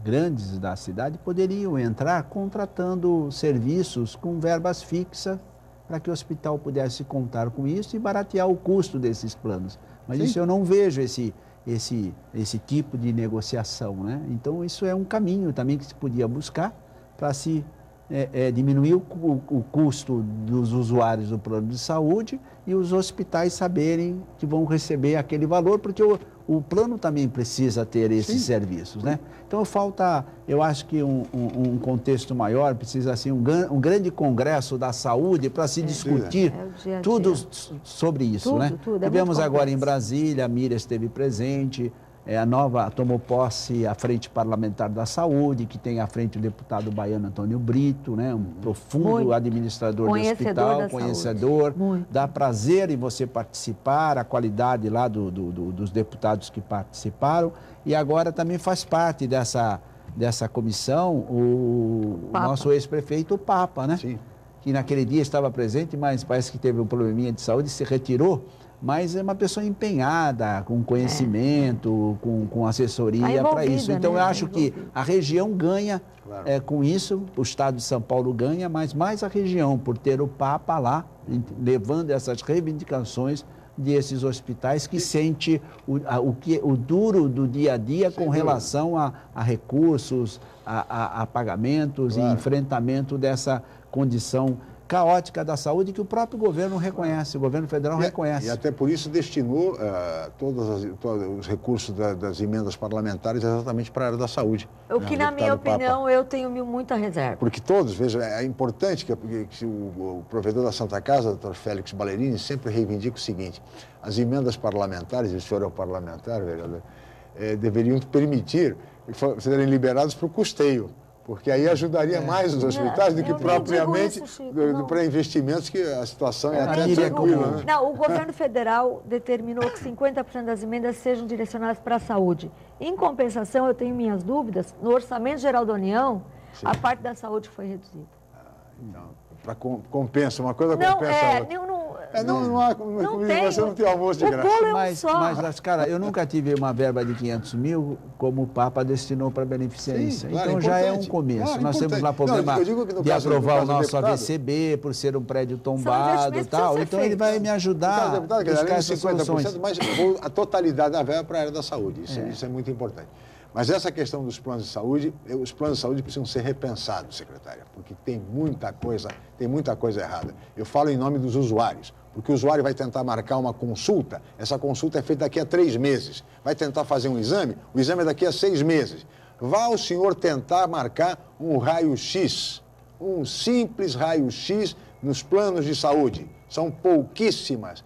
grandes da cidade poderiam entrar contratando serviços com verbas fixas para que o hospital pudesse contar com isso e baratear o custo desses planos. Mas isso eu não vejo esse tipo de negociação, né? Então isso é um caminho também que se podia buscar para se diminuir o custo dos usuários do plano de saúde e os hospitais saberem que vão receber aquele valor, porque o plano também precisa ter esses serviços, né? Então falta, eu acho que um contexto maior, precisa assim, um grande congresso da saúde para se discutir tudo sobre isso, né? Tivemos agora em Brasília, a Miriam esteve presente, tomou posse a Frente Parlamentar da Saúde, que tem à frente o deputado baiano Antônio Brito, né? Um profundo administrador do hospital, conhecedor. Dá prazer em você participar, a qualidade lá dos deputados que participaram. E agora também faz parte dessa comissão o nosso ex-prefeito, o Papa, né? Sim. Que naquele dia estava presente, mas parece que teve um probleminha de saúde e se retirou. Mas é uma pessoa empenhada, com conhecimento, com assessoria para isso. Então, eu acho que a região ganha com isso, o estado de São Paulo ganha, mas mais a região, por ter o Papa lá, levando essas reivindicações desses hospitais que sente o duro do dia a dia com relação a recursos, a pagamentos e enfrentamento dessa condição caótica da saúde que o próprio governo reconhece, o governo federal reconhece. E até por isso destinou todos os recursos das emendas parlamentares exatamente para a área da saúde. O que, na minha opinião, eu tenho muita reserva. Porque todos, veja, é importante que o provedor da Santa Casa, Dr. Félix Ballerini, sempre reivindica o seguinte: as emendas parlamentares, e o senhor é o parlamentar, vereador, deveriam permitir que serem liberados para o custeio. Porque aí ajudaria mais os hospitais do que propriamente para investimentos, que a situação é até tranquila. Né? Não, o governo federal determinou que 50% das emendas sejam direcionadas para a saúde. Em compensação, eu tenho minhas dúvidas, no Orçamento Geral da União, a parte da saúde foi reduzida. Então, compensa, uma coisa compensa a outra. Você não tem almoço de graça. Mas, cara, eu nunca tive uma verba de 500 mil como o Papa destinou para beneficência. Sim, então já é um começo. Nós temos lá problema de aprovar o nosso AVCB por ser um prédio tombado e tal. Então ele vai me ajudar a buscar essas soluções. Mas a totalidade da verba para a área da saúde. Isso é muito importante. Mas essa questão dos planos de saúde, os planos de saúde precisam ser repensados, secretária, porque tem muita coisa errada. Eu falo em nome dos usuários, porque o usuário vai tentar marcar uma consulta, essa consulta é feita daqui a 3 meses. Vai tentar fazer um exame, o exame é daqui a 6 meses. Vá o senhor tentar marcar um raio-x, um simples raio-x nos planos de saúde. São pouquíssimas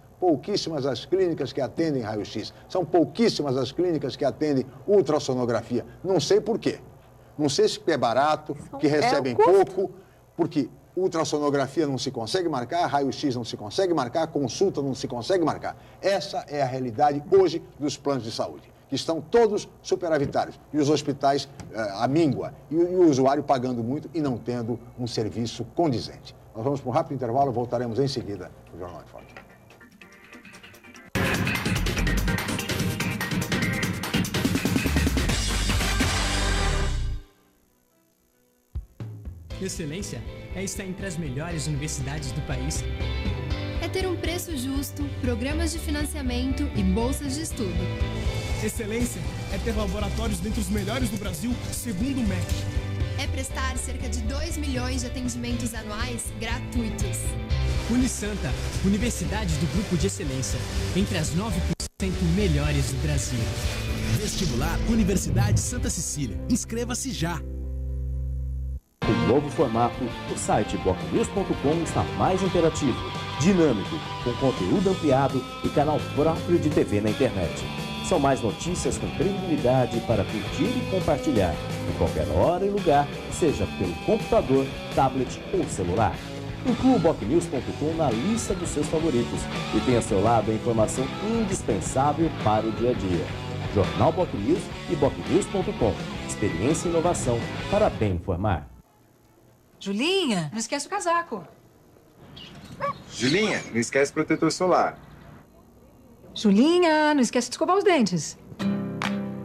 as clínicas que atendem raio-x. São pouquíssimas as clínicas que atendem ultrassonografia. Não sei por quê. Não sei se é barato, que recebem pouco, porque ultrassonografia não se consegue marcar, raio-x não se consegue marcar, consulta não se consegue marcar. Essa é a realidade hoje dos planos de saúde, que estão todos superavitários. E os hospitais à míngua. E o usuário pagando muito e não tendo um serviço condizente. Nós vamos para um rápido intervalo, voltaremos em seguida no Jornal em Foque. Excelência é estar entre as melhores universidades do país. É ter um preço justo, programas de financiamento e bolsas de estudo. Excelência é ter laboratórios dentre os melhores do Brasil, segundo o MEC. É prestar cerca de 2 milhões de atendimentos anuais gratuitos. Unisanta, universidade do Grupo de Excelência, entre as 9% melhores do Brasil. Vestibular Universidade Santa Cecília. Inscreva-se já! Com o novo formato, o site bocnews.com está mais interativo, dinâmico, com conteúdo ampliado e canal próprio de TV na internet. São mais notícias com credibilidade para curtir e compartilhar, em qualquer hora e lugar, seja pelo computador, tablet ou celular. Inclua o bocnews.com na lista dos seus favoritos e tenha ao seu lado a informação indispensável para o dia a dia. Jornal Bocnews e bocnews.com. Experiência e inovação para bem informar. Julinha, não esquece o casaco. Julinha, não esquece o protetor solar. Julinha, não esquece de escovar os dentes.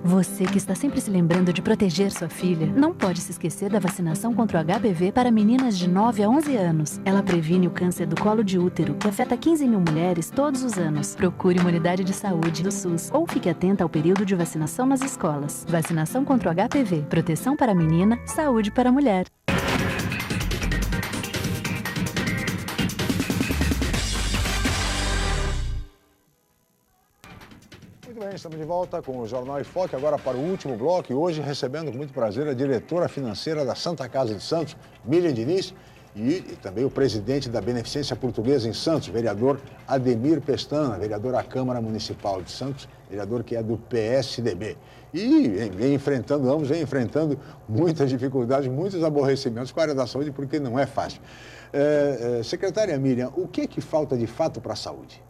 Você que está sempre se lembrando de proteger sua filha, não pode se esquecer da vacinação contra o HPV para meninas de 9 a 11 anos. Ela previne o câncer do colo de útero, que afeta 15 mil mulheres todos os anos. Procure uma unidade de saúde do SUS ou fique atenta ao período de vacinação nas escolas. Vacinação contra o HPV, proteção para a menina, saúde para a mulher. Estamos de volta com o Jornal em Foque, agora para o último bloco, e hoje recebendo com muito prazer a diretora financeira da Santa Casa de Santos, Miriam Diniz. E também o presidente da Beneficência Portuguesa em Santos, vereador Ademir Pestana, vereador à Câmara Municipal de Santos, vereador que é do PSDB. E vem enfrentando muitas dificuldades, muitos aborrecimentos com a área da saúde, porque não é fácil. Secretária Miriam, o que é que falta de fato para a saúde?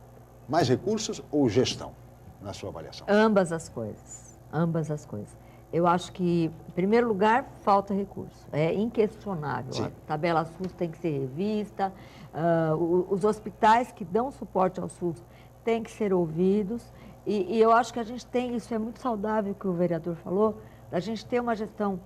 Mais recursos ou gestão, na sua avaliação? Ambas as coisas, ambas as coisas. Eu acho que, em primeiro lugar, falta recurso. É inquestionável. Sim. A tabela SUS tem que ser revista, os hospitais que dão suporte ao SUS têm que ser ouvidos. E eu acho que a gente tem, isso é muito saudável que o vereador falou, da gente ter uma gestão,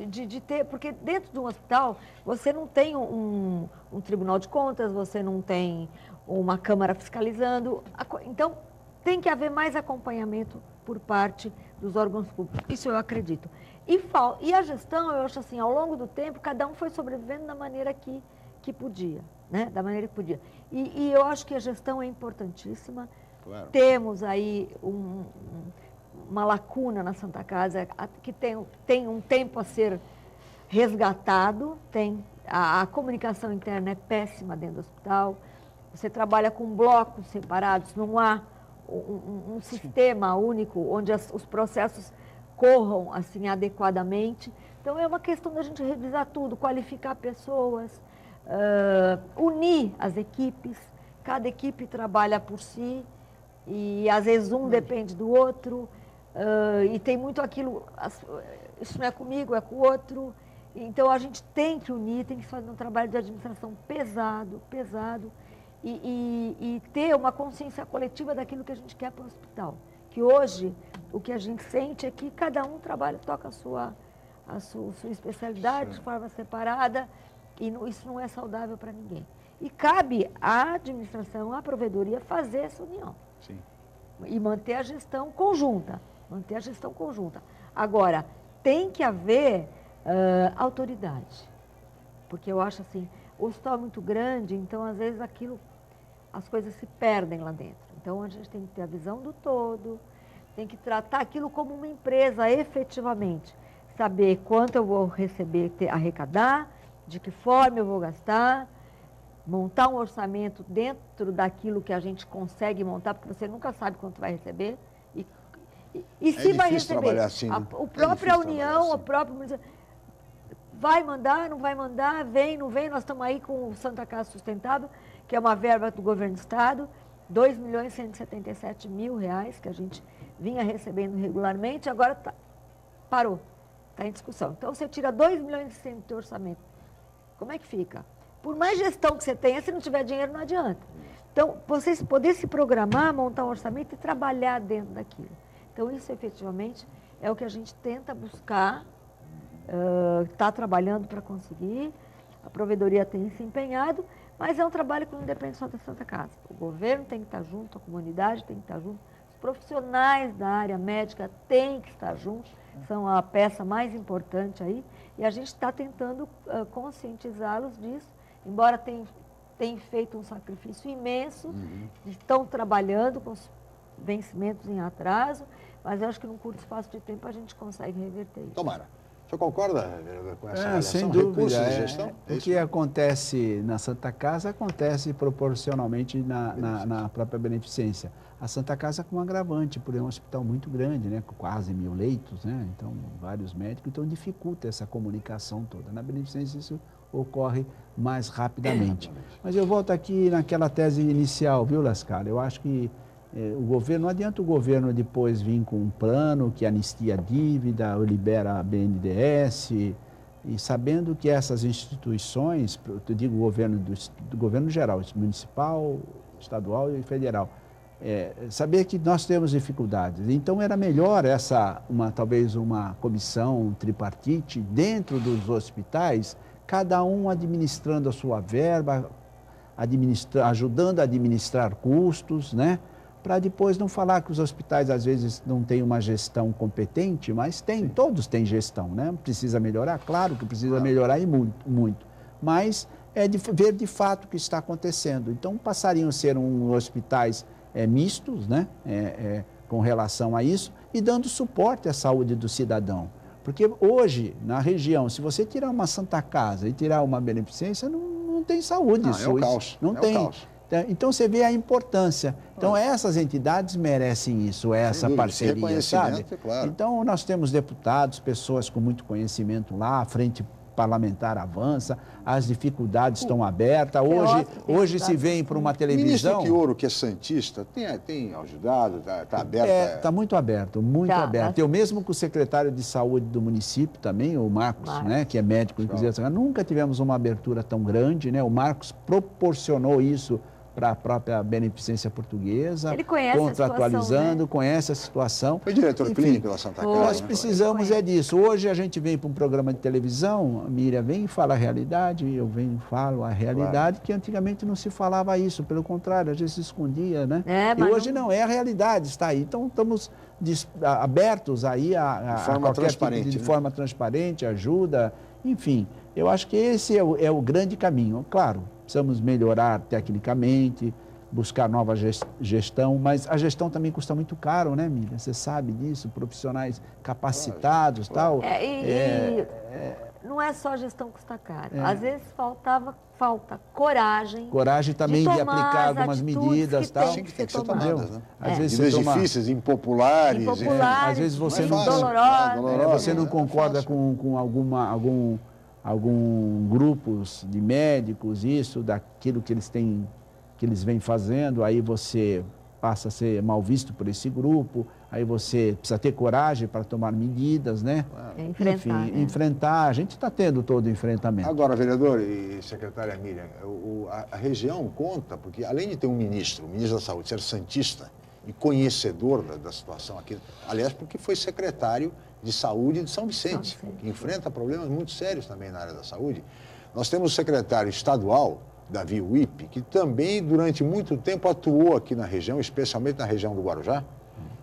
de ter, porque dentro de um hospital você não tem um tribunal de contas, você não tem uma câmara fiscalizando. Então, tem que haver mais acompanhamento por parte dos órgãos públicos. Isso eu acredito. E a gestão, eu acho assim, ao longo do tempo, cada um foi sobrevivendo da maneira que podia, né? Da maneira que podia. E eu acho que a gestão é importantíssima. Claro. Temos aí uma lacuna na Santa Casa que tem um tempo a ser resgatado. A comunicação interna é péssima dentro do hospital. Você trabalha com blocos separados, não há um sistema único onde os processos corram assim adequadamente. Então é uma questão da gente revisar tudo, qualificar pessoas, unir as equipes. Cada equipe trabalha por si e às vezes um depende do outro e tem muito aquilo, isso não é comigo, é com o outro. Então a gente tem que unir, tem que fazer um trabalho de administração pesado. E ter uma consciência coletiva daquilo que a gente quer para o hospital. Que hoje, o que a gente sente é que cada um toca a sua especialidade de forma separada, e isso não é saudável para ninguém. E cabe à administração, à provedoria, fazer essa união. Sim. E manter a gestão conjunta. Agora, tem que haver autoridade. Porque eu acho assim, o hospital é muito grande, então às vezes as coisas se perdem lá dentro. Então a gente tem que ter a visão do todo, tem que tratar aquilo como uma empresa efetivamente. Saber quanto eu vou receber, arrecadar, de que forma eu vou gastar, montar um orçamento dentro daquilo que a gente consegue montar, porque você nunca sabe quanto vai receber. E se vai receber. Assim, né? A própria União, assim. O próprio... Vai mandar, não vai mandar, vem, não vem. Nós estamos aí com o Santa Casa Sustentável, que é uma verba do governo do Estado, R$2.177.000 que a gente vinha recebendo regularmente, agora parou, está em discussão. Então, você tira R$2 milhões do teu orçamento. Como é que fica? Por mais gestão que você tenha, se não tiver dinheiro, não adianta. Então, você poder se programar, montar um orçamento e trabalhar dentro daquilo. Então, isso efetivamente é o que a gente tenta buscar, está trabalhando para conseguir, a provedoria tem se empenhado, mas é um trabalho que não depende só da Santa Casa. O governo tem que estar junto, a comunidade tem que estar junto, os profissionais da área médica têm que estar juntos, são a peça mais importante aí, e a gente está tentando conscientizá-los disso, embora tenham feito um sacrifício imenso, estão trabalhando com os vencimentos em atraso, mas eu acho que num curto espaço de tempo a gente consegue reverter isso. Tomara. O senhor concorda com essa avaliação? Sem dúvida. Recursos de gestão? O que acontece na Santa Casa acontece proporcionalmente na própria beneficência. A Santa Casa com um agravante, porque é um hospital muito grande, né, com quase 1.000 leitos, né, então vários médicos, então dificulta essa comunicação toda. Na beneficência isso ocorre mais rapidamente. Mas eu volto aqui naquela tese inicial, viu, Lascala? Eu acho que o governo, não adianta o governo depois vir com um plano que anistia a dívida, ou libera a BNDES, e sabendo que essas instituições, eu digo do governo geral, municipal, estadual e federal, saber que nós temos dificuldades. Então era melhor talvez uma comissão tripartite dentro dos hospitais, cada um administrando a sua verba, ajudando a administrar custos, né? Para depois não falar que os hospitais às vezes não têm uma gestão competente, mas todos têm gestão, né? Precisa melhorar, claro que precisa melhorar e muito, mas é de ver de fato o que está acontecendo. Então passariam a ser hospitais mistos, né? Com relação a isso, e dando suporte à saúde do cidadão. Porque hoje, na região, se você tirar uma Santa Casa e tirar uma beneficência, não tem saúde. Não, é o caos. Não tem. O caos. Então, você vê a importância. Então, essas entidades merecem isso, essa parceria, sabe? Claro. Então, nós temos deputados, pessoas com muito conhecimento lá, a frente parlamentar avança, as dificuldades estão abertas. Hoje se vem para uma televisão... O ministro Chioro, que é santista, tem ajudado, está aberto? Está muito aberto, muito aberto. Eu mesmo com o secretário de saúde do município também, o Marcos, né, que é médico, inclusive, nunca tivemos uma abertura tão grande, né? O Marcos proporcionou isso para a própria Beneficência Portuguesa, ele conhece contratualizando, a situação, né? Conhece a situação. Foi diretor clínico da Santa Casa. Nós precisamos disso. Hoje a gente vem para um programa de televisão, a Miriam vem e fala a realidade, eu venho e falo a realidade, que antigamente não se falava isso, pelo contrário, às vezes se escondia, né? E hoje não é a realidade, está aí. Então estamos abertos aí a qualquer tipo de forma transparente, ajuda, enfim. Eu acho que esse é o grande caminho. Claro, precisamos melhorar tecnicamente, buscar nova gestão, mas a gestão também custa muito caro, né, Miriam? Você sabe disso, profissionais capacitados, tal. Não é só gestão custa caro. Às vezes falta coragem. Coragem também de aplicar algumas medidas, tal. Que tem que ser tomadas, né? Às vezes medidas difíceis, impopulares. Às vezes você não você não concorda com algum grupos de médicos, daquilo que eles vêm fazendo, aí você passa a ser mal visto por esse grupo, aí você precisa ter coragem para tomar medidas, né? Enfrentar. A gente está tendo todo o enfrentamento. Agora, vereador e secretária Miriam, a região conta, porque além de ter o ministro da Saúde, ser santista e conhecedor da situação aqui, aliás, porque foi secretário de Saúde de São Vicente, que enfrenta problemas muito sérios também na área da saúde. Nós temos o secretário estadual, Davi Wipp, que também durante muito tempo atuou aqui na região, especialmente na região do Guarujá,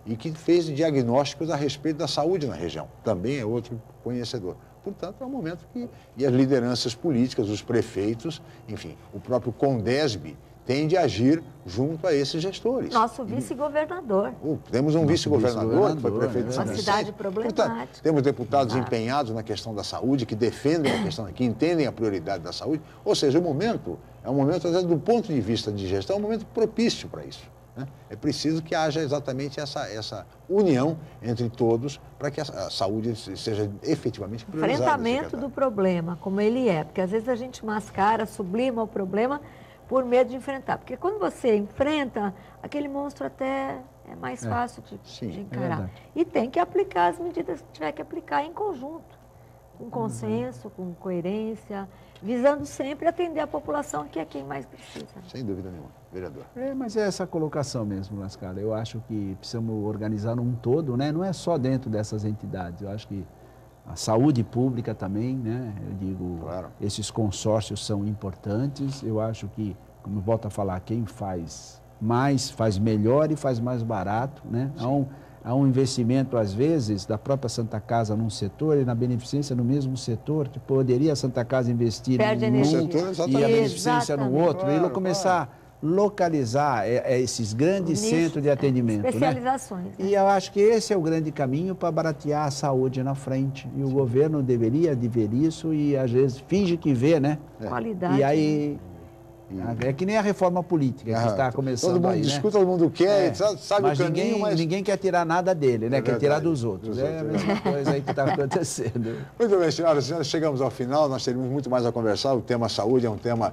e que fez diagnósticos a respeito da saúde na região. Também é outro conhecedor. Portanto, é um momento que as lideranças políticas, os prefeitos, enfim, o próprio Condesb, tem de agir junto a esses gestores. Nosso vice-governador. Temos um vice-governador que foi prefeito de São Vicente. Uma cidade problemática. Portanto, temos deputados empenhados na questão da saúde, que defendem a questão, que entendem a prioridade da saúde. Ou seja, o momento é um momento, até do ponto de vista de gestão, é um momento propício para isso, né? É preciso que haja exatamente essa união entre todos para que a saúde seja efetivamente priorizada. Enfrentamento do problema, como ele é. Porque às vezes a gente mascara, sublima o problema por medo de enfrentar. Porque quando você enfrenta, aquele monstro até é mais fácil de encarar. E tem que aplicar as medidas que tiver que aplicar em conjunto, com consenso, com coerência, visando sempre atender a população, que é quem mais precisa. Sem dúvida nenhuma, vereador. Mas é essa colocação mesmo, Lascala. Eu acho que precisamos organizar um todo, né? Não é só dentro dessas entidades. Eu acho que a saúde pública também, né? Eu digo, esses consórcios são importantes. Eu acho que, como eu volto a falar, quem faz mais, faz melhor e faz mais barato, né? Há um investimento, às vezes, da própria Santa Casa num setor e na Beneficência no mesmo setor, que poderia a Santa Casa investir num setor e a Beneficência no outro, e começar a localizar esses grandes centros de atendimento. Especializações. Né? E eu acho que esse é o grande caminho para baratear a saúde na frente. E o governo deveria ver isso e, às vezes, finge que vê, né? Qualidade. E aí... É que nem a reforma política que está começando. Todo mundo aí, discute, todo mundo quer, sabe mas o caminho, mas ninguém quer tirar nada dele, né? Quer tirar dos outros. É a mesma coisa aí que está acontecendo. Muito bem, senhoras e senhores, chegamos ao final, nós teríamos muito mais a conversar. O tema saúde é um tema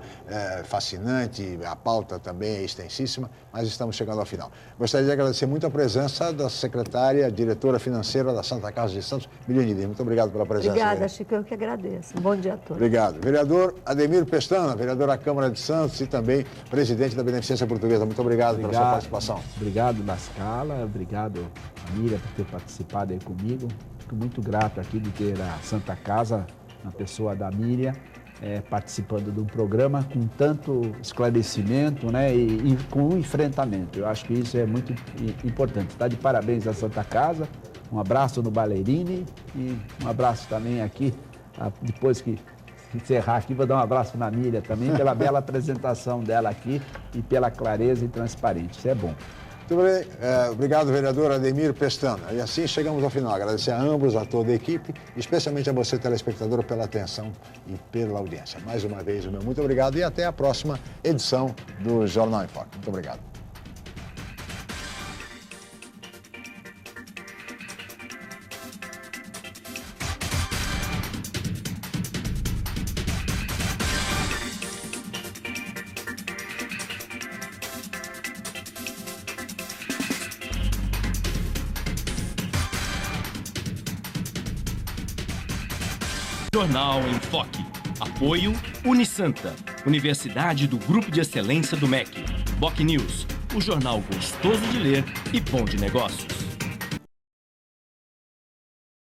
fascinante, a pauta também é extensíssima, mas estamos chegando ao final. Gostaria de agradecer muito a presença da secretária, diretora financeira da Santa Casa de Santos, Miriam Diniz. Muito obrigado pela presença. Obrigada, Chico, eu que agradeço. Bom dia a todos. Obrigado. Vereador Ademir Pestana, vereador da Câmara de Santos e também presidente da Beneficência Portuguesa. Muito obrigado pela sua participação. Obrigado, Lascala. Obrigado, Miriam, por ter participado aí comigo. Fico muito grato aqui de ter a Santa Casa, na pessoa da Miriam, participando de um programa com tanto esclarecimento, né, e com enfrentamento. Eu acho que isso é muito importante. Está de parabéns à Santa Casa. Um abraço no Ballerini e um abraço também aqui, depois que encerrar aqui, vou dar um abraço na Miriam também, pela bela apresentação dela aqui e pela clareza e transparência. Isso é bom. Muito bem, obrigado, vereador Ademir Pestana. E assim chegamos ao final. Agradecer a ambos, a toda a equipe, especialmente a você, telespectador, pela atenção e pela audiência. Mais uma vez, o meu muito obrigado e até a próxima edição do Jornal em Foque. Muito obrigado. Jornal em Foque. Apoio Unisanta, Universidade do Grupo de Excelência do MEC. BocNews, o jornal gostoso de ler e bom de negócios.